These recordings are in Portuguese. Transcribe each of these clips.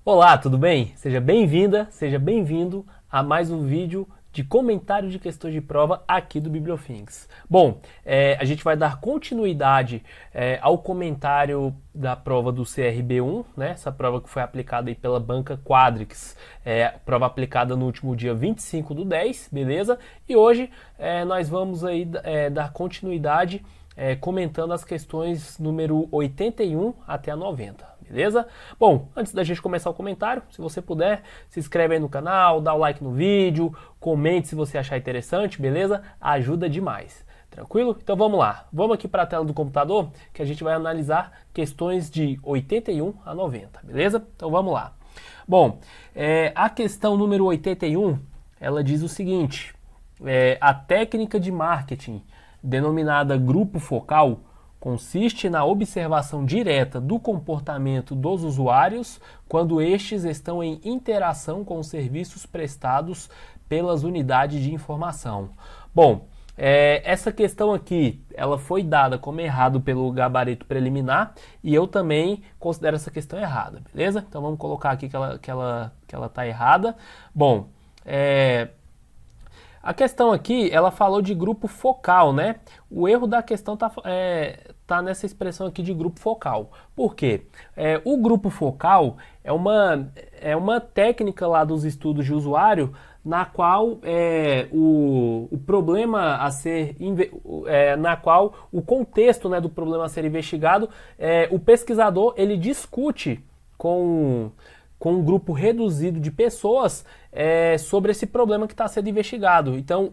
Olá, tudo bem? Seja bem-vinda, seja bem-vindo a mais um vídeo de comentário de questões de prova aqui do Bibliofinks. Bom, a gente vai dar continuidade ao comentário da prova do CRB1, né? Essa prova que foi aplicada aí pela banca Quadrix, prova aplicada no último dia 25/10, beleza? E hoje nós vamos aí dar continuidade comentando as questões número 81 até a 90. Beleza? Bom, antes da gente começar o comentário, se você puder, se inscreve aí no canal, dá o like no vídeo, comente se você achar interessante, beleza? Ajuda demais. Tranquilo? Então vamos lá. Vamos aqui para a tela do computador que a gente vai analisar questões de 81 a 90, beleza? Então vamos lá. Bom, a questão número 81, ela diz o seguinte: a técnica de marketing denominada grupo focal consiste na observação direta do comportamento dos usuários quando estes estão em interação com os serviços prestados pelas unidades de informação. Bom, essa questão aqui, ela foi dada como errado pelo gabarito preliminar e eu também considero essa questão errada, beleza? Então vamos colocar aqui que ela está errada. Bom, a questão aqui, ela falou de grupo focal, né? O erro da questão tá nessa expressão aqui de grupo focal. Por quê? O grupo focal é uma técnica lá dos estudos de usuário na qual o problema a ser na qual o contexto, né, do problema a ser investigado, o pesquisador ele discute com um grupo reduzido de pessoas sobre esse problema que está sendo investigado. Então,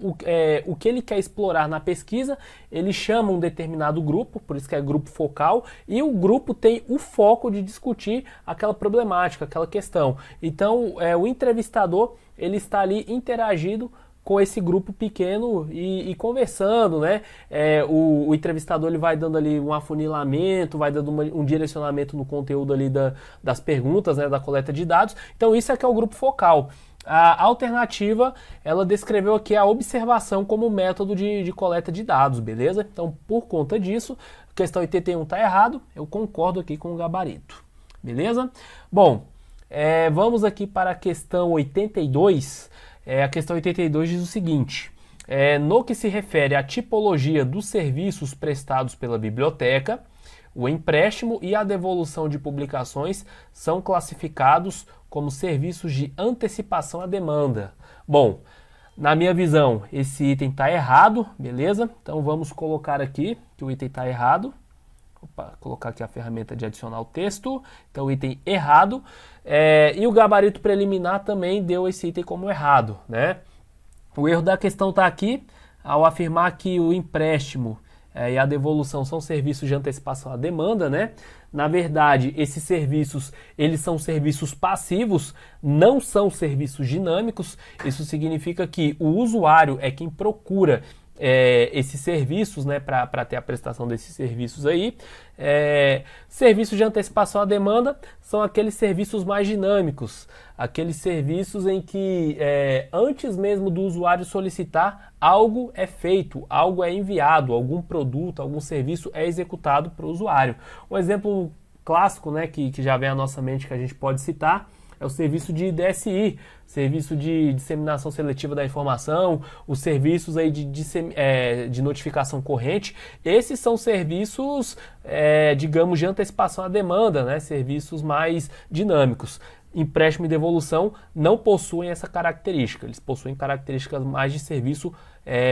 o que ele quer explorar na pesquisa, ele chama um determinado grupo, por isso que é grupo focal, e o grupo tem o foco de discutir aquela problemática, aquela questão. Então, o entrevistador, ele está ali interagindo com esse grupo pequeno e conversando, né? O entrevistador ele vai dando ali um afunilamento, vai dando um direcionamento no conteúdo ali das perguntas, né? Da coleta de dados. Então isso é que é o grupo focal. A alternativa, ela descreveu aqui a observação como método de coleta de dados, beleza? Então, por conta disso, a questão 81 está errado, eu concordo aqui com o gabarito, beleza? Bom, vamos aqui para a questão 82. A questão 82 diz o seguinte: no que se refere à tipologia dos serviços prestados pela biblioteca, o empréstimo e a devolução de publicações são classificados como serviços de antecipação à demanda. Bom, na minha visão, esse item está errado, beleza? Então vamos colocar aqui que o item está errado. Opa, colocar aqui a ferramenta de adicionar o texto. Então, o item errado. E o gabarito preliminar também deu esse item como errado, né? O erro da questão está aqui, ao afirmar que o empréstimo e a devolução são serviços de antecipação à demanda, né? Na verdade, esses serviços, eles são serviços passivos, não são serviços dinâmicos. Isso significa que o usuário é quem procura esses serviços, né, para ter a prestação desses serviços aí. Serviços de antecipação à demanda são aqueles serviços mais dinâmicos, aqueles serviços em que antes mesmo do usuário solicitar, algo é feito, algo é enviado, algum produto, algum serviço é executado para o usuário. Um exemplo clássico, né, que já vem à nossa mente, que a gente pode citar, é o serviço de DSI, serviço de disseminação seletiva da informação, os serviços aí de notificação corrente. Esses são serviços, digamos, de antecipação à demanda, né? Serviços mais dinâmicos. Empréstimo e devolução não possuem essa característica, eles possuem características mais de serviço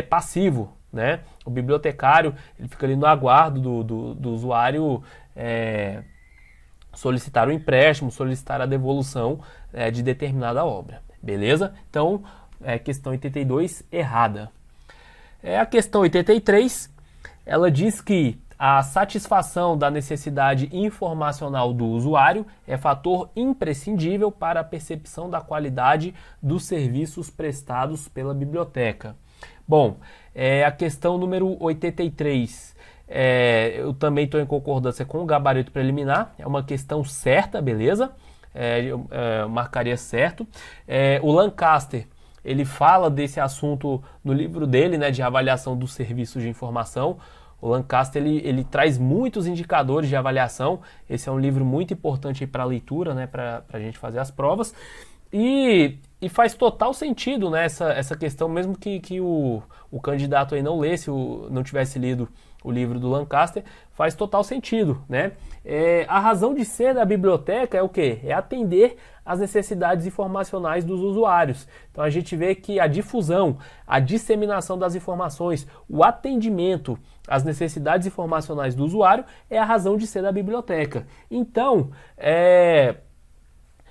passivo, né? O bibliotecário ele fica ali no aguardo do usuário solicitar o empréstimo, solicitar a devolução de determinada obra, beleza? Então, questão 82 errada. A questão 83, ela diz que a satisfação da necessidade informacional do usuário é fator imprescindível para a percepção da qualidade dos serviços prestados pela biblioteca. Bom, a questão número 83, eu também estou em concordância com o gabarito preliminar, é uma questão certa, beleza? Eu marcaria certo. O Lancaster, ele fala desse assunto no livro dele, né, de avaliação dos serviços de informação. O Lancaster ele traz muitos indicadores de avaliação. Esse é um livro muito importante para a leitura, né, para a gente fazer as provas. E faz total sentido, né, essa questão, mesmo que o candidato aí não lesse, não tivesse lido o livro do Lancaster, faz total sentido, né? A razão de ser da biblioteca é o quê? É atender às necessidades informacionais dos usuários. Então a gente vê que a difusão, a disseminação das informações, o atendimento às necessidades informacionais do usuário é a razão de ser da biblioteca. Então,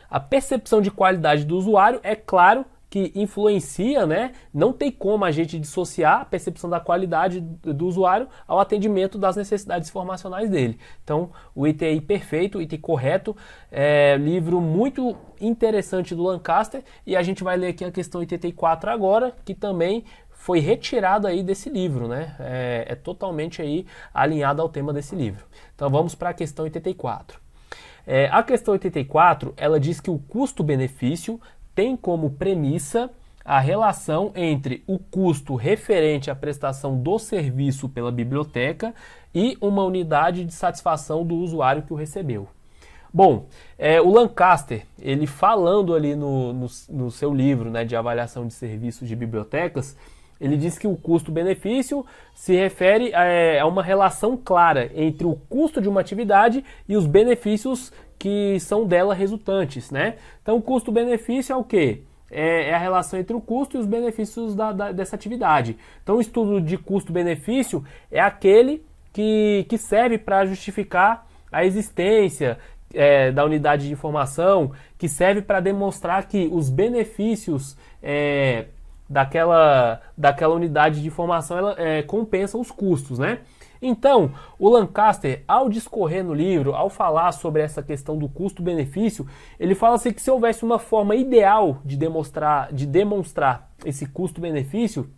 a percepção de qualidade do usuário, é claro que influencia, né? Não tem como a gente dissociar a percepção da qualidade do usuário ao atendimento das necessidades informacionais dele. Então, o item aí perfeito, o item correto, livro muito interessante do Lancaster, e a gente vai ler aqui a questão 84 agora, que também foi retirado aí desse livro, né? É totalmente aí alinhado ao tema desse livro. Então, vamos para a questão 84. A questão 84, ela diz que o custo-benefício tem como premissa a relação entre o custo referente à prestação do serviço pela biblioteca e uma unidade de satisfação do usuário que o recebeu. Bom, o Lancaster, ele falando ali no seu livro, né, de avaliação de serviços de bibliotecas, ele diz que o custo-benefício se refere a uma relação clara entre o custo de uma atividade e os benefícios que são dela resultantes, né? Então, o custo-benefício é o quê? É a relação entre o custo e os benefícios dessa atividade. Então, o estudo de custo-benefício é aquele que serve para justificar a existência da unidade de informação, que serve para demonstrar que os benefícios daquela unidade de informação compensam os custos, né? Então, o Lancaster, ao discorrer no livro, ao falar sobre essa questão do custo-benefício, ele fala assim que se houvesse uma forma ideal de demonstrar esse custo-benefício,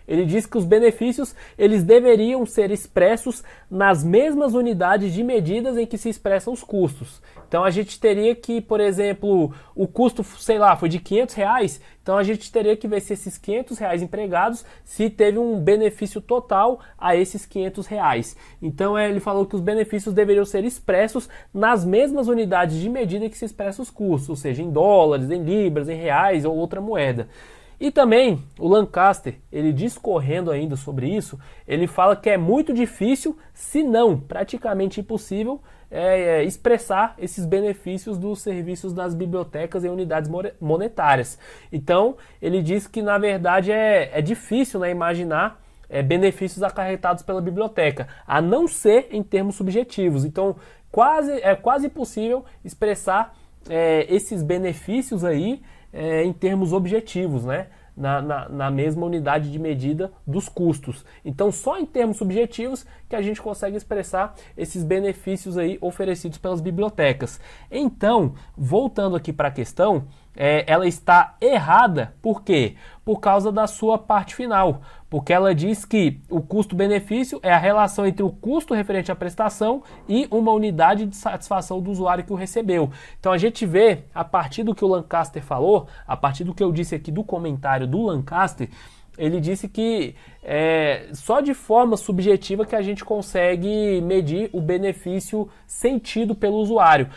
ele diz que os benefícios eles deveriam ser expressos nas mesmas unidades de medidas em que se expressam os custos. Então a gente teria que, por exemplo, o custo, sei lá, foi de R$500, então a gente teria que ver se esses R$500 empregados, se teve um benefício total a esses R$500. Então ele falou que os benefícios deveriam ser expressos nas mesmas unidades de medida em que se expressam os custos, ou seja, em dólares, em libras, em reais ou outra moeda. E também o Lancaster, ele discorrendo ainda sobre isso, ele fala que é muito difícil, se não praticamente impossível, expressar esses benefícios dos serviços das bibliotecas em unidades monetárias. Então, ele diz que na verdade é difícil, né, imaginar benefícios acarretados pela biblioteca, a não ser em termos subjetivos. Então, é quase impossível expressar esses benefícios aí em termos objetivos, né? Na mesma unidade de medida dos custos. Então, só em termos subjetivos que a gente consegue expressar esses benefícios aí oferecidos pelas bibliotecas. Então, voltando aqui para a questão, ela está errada. Por quê? Por causa da sua parte final. Porque ela diz que o custo-benefício é a relação entre o custo referente à prestação e uma unidade de satisfação do usuário que o recebeu. Então a gente vê, a partir do que o Lancaster falou, a partir do que eu disse aqui do comentário do Lancaster, ele disse que só de forma subjetiva que a gente consegue medir o benefício sentido pelo usuário.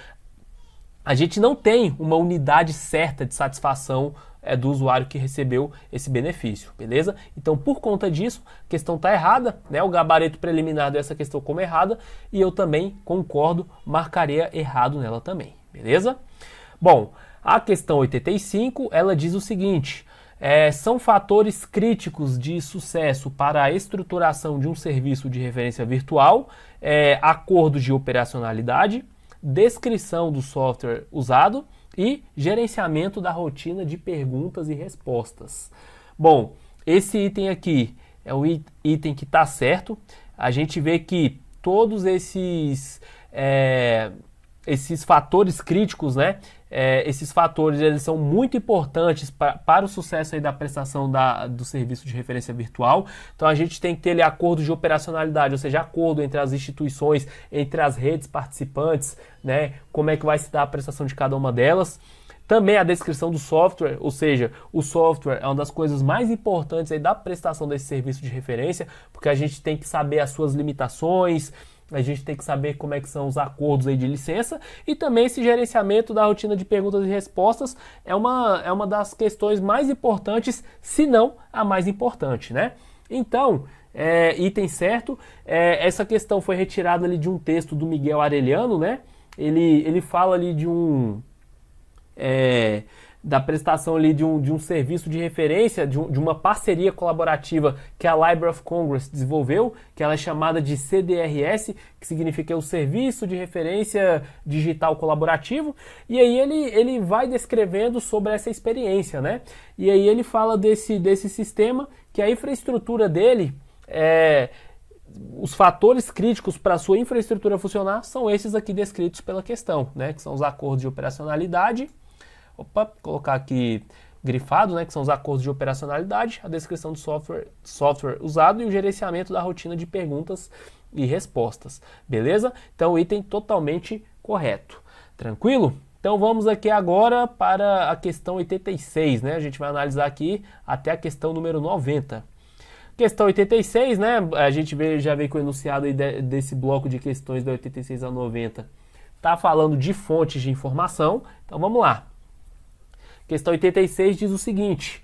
A gente não tem uma unidade certa de satisfação do usuário que recebeu esse benefício, beleza? Então, por conta disso, a questão está errada, né? O gabarito preliminar dessa questão como errada, e eu também concordo, marcaria errado nela também, beleza? Bom, a questão 85, ela diz o seguinte: são fatores críticos de sucesso para a estruturação de um serviço de referência virtual, acordos de operacionalidade, descrição do software usado e gerenciamento da rotina de perguntas e respostas. Bom, esse item aqui é o item que está certo. A gente vê que todos esses fatores críticos, né? Esses fatores eles são muito importantes para o sucesso aí da prestação do serviço de referência virtual. Então a gente tem que ter ali acordo de operacionalidade, ou seja, acordo entre as instituições, entre as redes participantes, né? Como é que vai se dar a prestação de cada uma delas. Também a descrição do software, ou seja, o software é uma das coisas mais importantes aí da prestação desse serviço de referência, porque a gente tem que saber as suas limitações, a gente tem que saber como é que são os acordos aí de licença, e também esse gerenciamento da rotina de perguntas e respostas é uma das questões mais importantes, se não a mais importante, né? Então, item certo, essa questão foi retirada ali de um texto do Miguel Arellano, né? Ele fala ali da prestação ali de um serviço de referência, de uma parceria colaborativa que a Library of Congress desenvolveu, que ela é chamada de CDRS, que significa o Serviço de Referência Digital Colaborativo, e aí ele vai descrevendo sobre essa experiência, né? E aí ele fala desse sistema, que a infraestrutura dele, os fatores críticos para a sua infraestrutura funcionar são esses aqui descritos pela questão, né? Que são os acordos de operacionalidade. Colocar aqui grifado, né, que são os acordos de operacionalidade, a descrição do software usado e o gerenciamento da rotina de perguntas e respostas, beleza? Então, item totalmente correto, tranquilo? Então, vamos aqui agora para a questão 86, né? A gente vai analisar aqui até a questão número 90. Questão 86, né? A gente já veio com o enunciado aí desse bloco de questões da 86 a 90. Tá falando de fontes de informação, então vamos lá. Questão 86 diz o seguinte: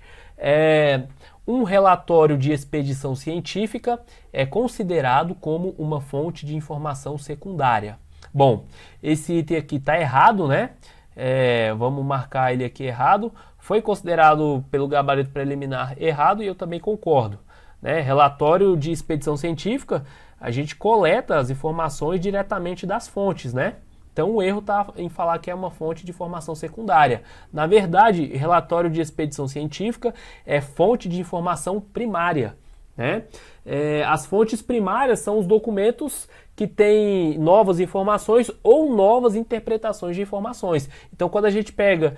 um relatório de expedição científica é considerado como uma fonte de informação secundária. Bom, esse item aqui está errado, né? Vamos marcar ele aqui errado. Foi considerado pelo gabarito preliminar errado e eu também concordo, né? Relatório de expedição científica, a gente coleta as informações diretamente das fontes, né? Então o erro está em falar que é uma fonte de informação secundária. Na verdade, relatório de expedição científica é fonte de informação primária, né? As fontes primárias são os documentos que têm novas informações ou novas interpretações de informações. Então, quando a gente pega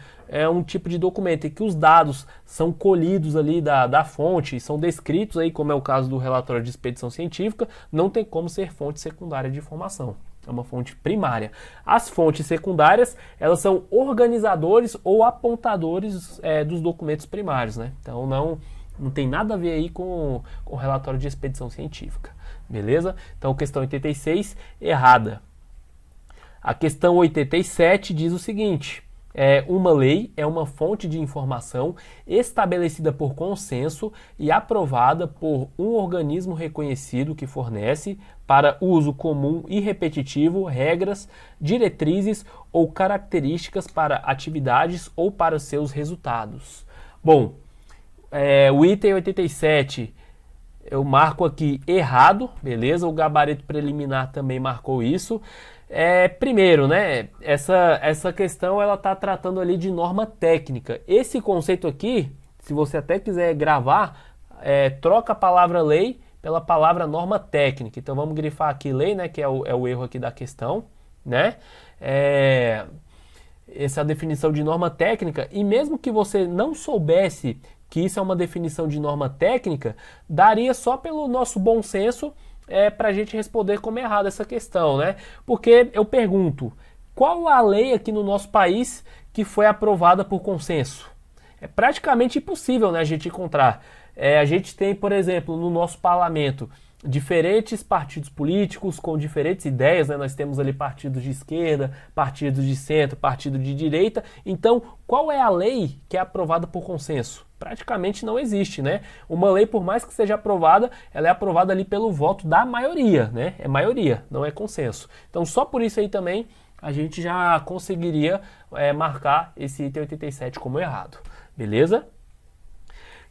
um tipo de documento em que os dados são colhidos ali da fonte, são descritos aí, como é o caso do relatório de expedição científica, não tem como ser fonte secundária de informação. É uma fonte primária. As fontes secundárias, elas são organizadores ou apontadores dos documentos primários, né? Então não tem nada a ver aí com o relatório de expedição científica, beleza? Então questão 86, errada. A questão 87 diz o seguinte: uma lei é uma fonte de informação estabelecida por consenso e aprovada por um organismo reconhecido que fornece, para uso comum e repetitivo, regras, diretrizes ou características para atividades ou para seus resultados. Bom, o item 87 eu marco aqui errado, beleza? O gabarito preliminar também marcou isso. Primeiro, né, essa questão ela está tratando ali de norma técnica. Esse conceito aqui, se você até quiser gravar, troca a palavra lei pela palavra norma técnica. Então vamos grifar aqui lei, né, que é o erro aqui da questão, né? Essa é a definição de norma técnica, e mesmo que você não soubesse que isso é uma definição de norma técnica, daria só pelo nosso bom senso para a gente responder como errado essa questão, né? Porque eu pergunto, qual a lei aqui no nosso país que foi aprovada por consenso? É praticamente impossível, né, a gente encontrar. A gente tem, por exemplo, no nosso parlamento, diferentes partidos políticos com diferentes ideias, né? Nós temos ali partidos de esquerda, partidos de centro, partido de direita. Então, qual é a lei que é aprovada por consenso? Praticamente não existe, né? Uma lei, por mais que seja aprovada, ela é aprovada ali pelo voto da maioria, né? É maioria, não é consenso. Então, só por isso aí também a gente já conseguiria marcar esse item 87 como errado, beleza?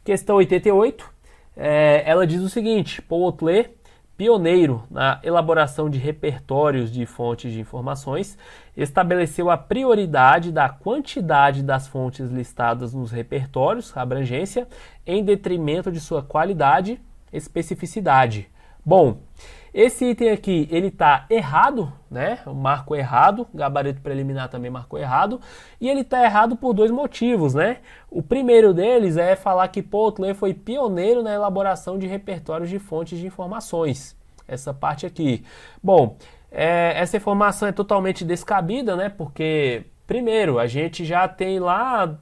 Questão 88, ela diz o seguinte: Paul Otlet, pioneiro na elaboração de repertórios de fontes de informações, estabeleceu a prioridade da quantidade das fontes listadas nos repertórios, abrangência, em detrimento de sua qualidade e especificidade. Bom, esse item aqui, ele está errado, né? Eu marco errado, o gabarito preliminar também marcou errado, e ele está errado por dois motivos, né? O primeiro deles é falar que Paul Otlet foi pioneiro na elaboração de repertórios de fontes de informações. Essa parte aqui. Bom, essa informação é totalmente descabida, né? Porque Primeiro, a gente já tem lá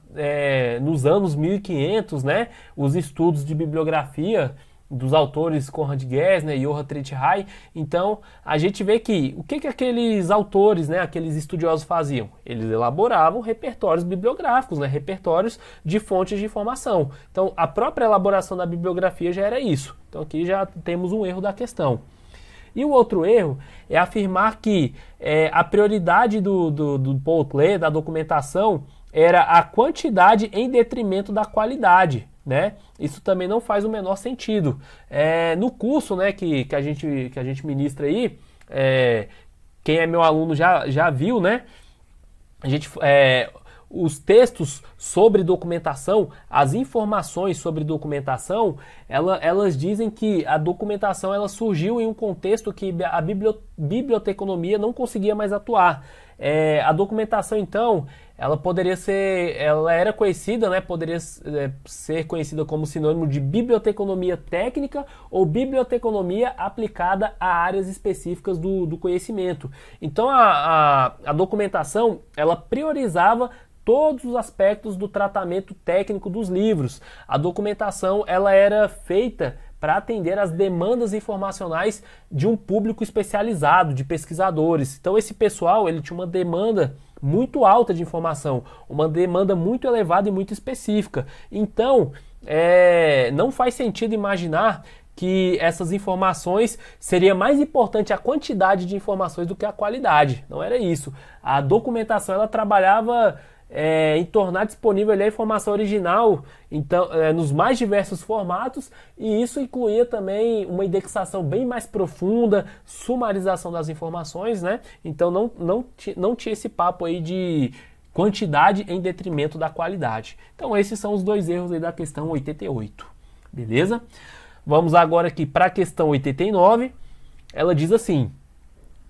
nos anos 1500, né, os estudos de bibliografia dos autores Conrad Gessner e Johann Treitschai. Então, a gente vê que o que aqueles autores, né, aqueles estudiosos faziam? Eles elaboravam repertórios bibliográficos, né, repertórios de fontes de informação. Então, a própria elaboração da bibliografia já era isso. Então, aqui já temos um erro da questão. E o outro erro é afirmar que a prioridade do Paul Klee, da documentação, era a quantidade em detrimento da qualidade, né? Isso também não faz o menor sentido. No curso, né, que a gente ministra aí, quem é meu aluno já viu, né? Os textos sobre documentação, as informações sobre documentação, elas dizem que a documentação ela surgiu em um contexto que a biblioteconomia não conseguia mais atuar. A documentação, então, ela era conhecida, né, poderia ser conhecida como sinônimo de biblioteconomia técnica ou biblioteconomia aplicada a áreas específicas do conhecimento. Então, a documentação, ela priorizava todos os aspectos do tratamento técnico dos livros. A documentação ela era feita para atender às demandas informacionais de um público especializado, de pesquisadores. Então esse pessoal ele tinha uma demanda muito alta de informação, uma demanda muito elevada e muito específica. Então não faz sentido imaginar que essas informações seria mais importante a quantidade de informações do que a qualidade. Não era isso. A documentação ela trabalhava em tornar disponível ali a informação original, então, nos mais diversos formatos, e isso incluía também uma indexação bem mais profunda, sumarização das informações, né? Então não tinha esse papo aí de quantidade em detrimento da qualidade. Então esses são os dois erros aí da questão 88, beleza? Vamos agora aqui para a questão 89, ela diz assim: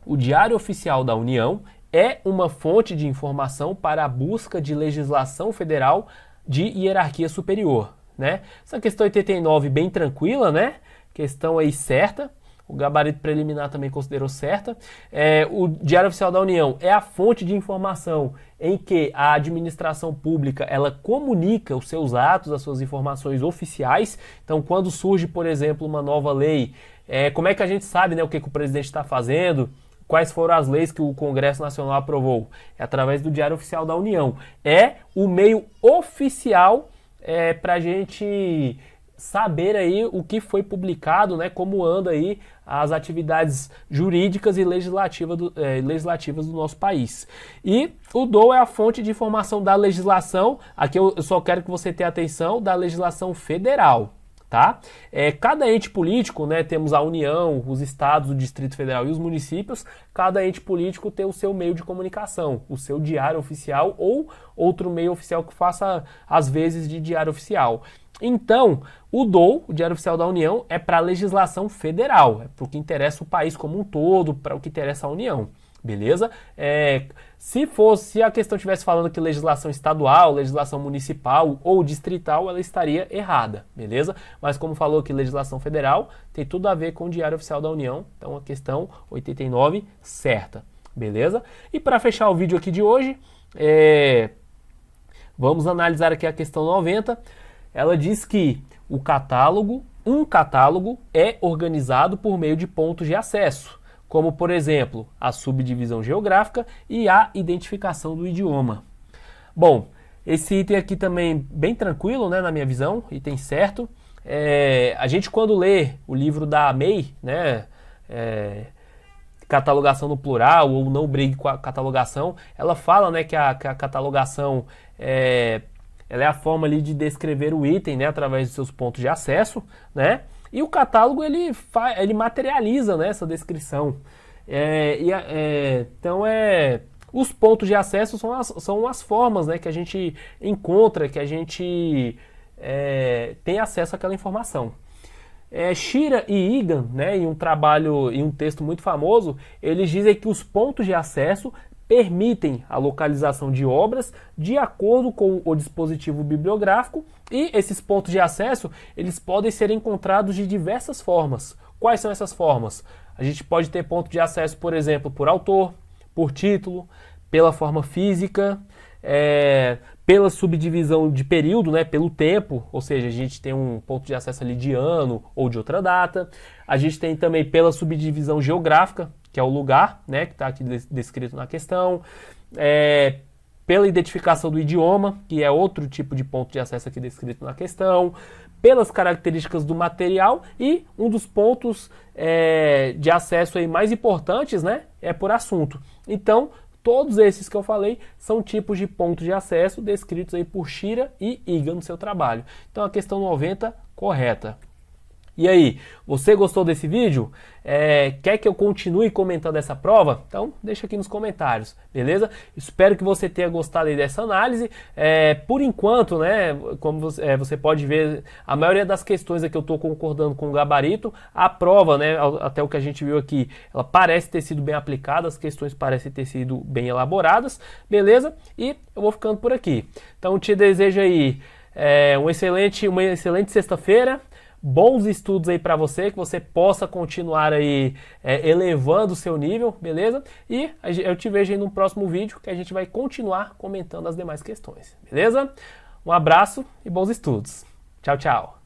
o Diário Oficial da União é uma fonte de informação para a busca de legislação federal de hierarquia superior, né? Essa questão 89 bem tranquila, né? Questão aí certa. O gabarito preliminar também considerou certa. O Diário Oficial da União é a fonte de informação em que a administração pública ela comunica os seus atos, as suas informações oficiais. Então, quando surge, por exemplo, uma nova lei, como é que a gente sabe, né, o que o presidente está fazendo? Quais foram as leis que o Congresso Nacional aprovou? É através do Diário Oficial da União. É o meio oficial para a gente saber aí o que foi publicado, né, como anda aí as atividades jurídicas e legislativas do nosso país. E o DOU é a fonte de informação da legislação, aqui eu só quero que você tenha atenção, da legislação federal. Tá? Cada ente político, né, temos a União, os estados, o Distrito Federal e os municípios, cada ente político tem o seu meio de comunicação, o seu diário oficial ou outro meio oficial que faça às vezes de diário oficial. Então, o DOU, o Diário Oficial da União, é para a legislação federal, é para o que interessa o país como um todo, para o que interessa a União. Beleza? Se a questão estivesse falando que legislação estadual, legislação municipal ou distrital, ela estaria errada, beleza? Mas como falou que legislação federal, tem tudo a ver com o Diário Oficial da União, então a questão 89 certa, beleza? E para fechar o vídeo aqui de hoje, vamos analisar aqui a questão 90. Ela diz que um catálogo é organizado por meio de pontos de acesso, como, por exemplo, a subdivisão geográfica e a identificação do idioma. Bom, esse item aqui também bem tranquilo, né, na minha visão, item certo. A gente quando lê o livro da May, né, catalogação no plural ou não brigue com a catalogação, ela fala, né, que a catalogação ela é a forma ali de descrever o item, né, através dos seus pontos de acesso, né? E o catálogo ele materializa, né, essa descrição. Então os pontos de acesso são as formas, né, que a gente encontra, que a gente tem acesso àquela informação. Shira e Egan, né, em um texto muito famoso, eles dizem que os pontos de acesso permitem a localização de obras de acordo com o dispositivo bibliográfico, e esses pontos de acesso eles podem ser encontrados de diversas formas. Quais são essas formas? A gente pode ter ponto de acesso, por exemplo, por autor, por título, pela forma física, pela subdivisão de período, né, pelo tempo, ou seja, a gente tem um ponto de acesso ali de ano ou de outra data. A gente tem também pela subdivisão geográfica, que é o lugar, né, que está aqui descrito na questão. Pela identificação do idioma, que é outro tipo de ponto de acesso aqui descrito na questão, pelas características do material e um dos pontos de acesso aí mais importantes, né, é por assunto. Então, todos esses que eu falei são tipos de pontos de acesso descritos aí por Shira e Iga no seu trabalho. Então, a questão 90, correta. E aí, você gostou desse vídeo? Quer que eu continue comentando essa prova? Então, deixa aqui nos comentários, beleza? Espero que você tenha gostado aí dessa análise. Por enquanto, né, como você pode ver, a maioria das questões aqui eu estou concordando com o gabarito. A prova, né, até o que a gente viu aqui, ela parece ter sido bem aplicada, as questões parecem ter sido bem elaboradas, beleza? E eu vou ficando por aqui. Então, te desejo aí uma excelente sexta-feira. Bons estudos aí para você, que você possa continuar aí elevando o seu nível, beleza? E eu te vejo aí no próximo vídeo, que a gente vai continuar comentando as demais questões, beleza? Um abraço e bons estudos. Tchau, tchau.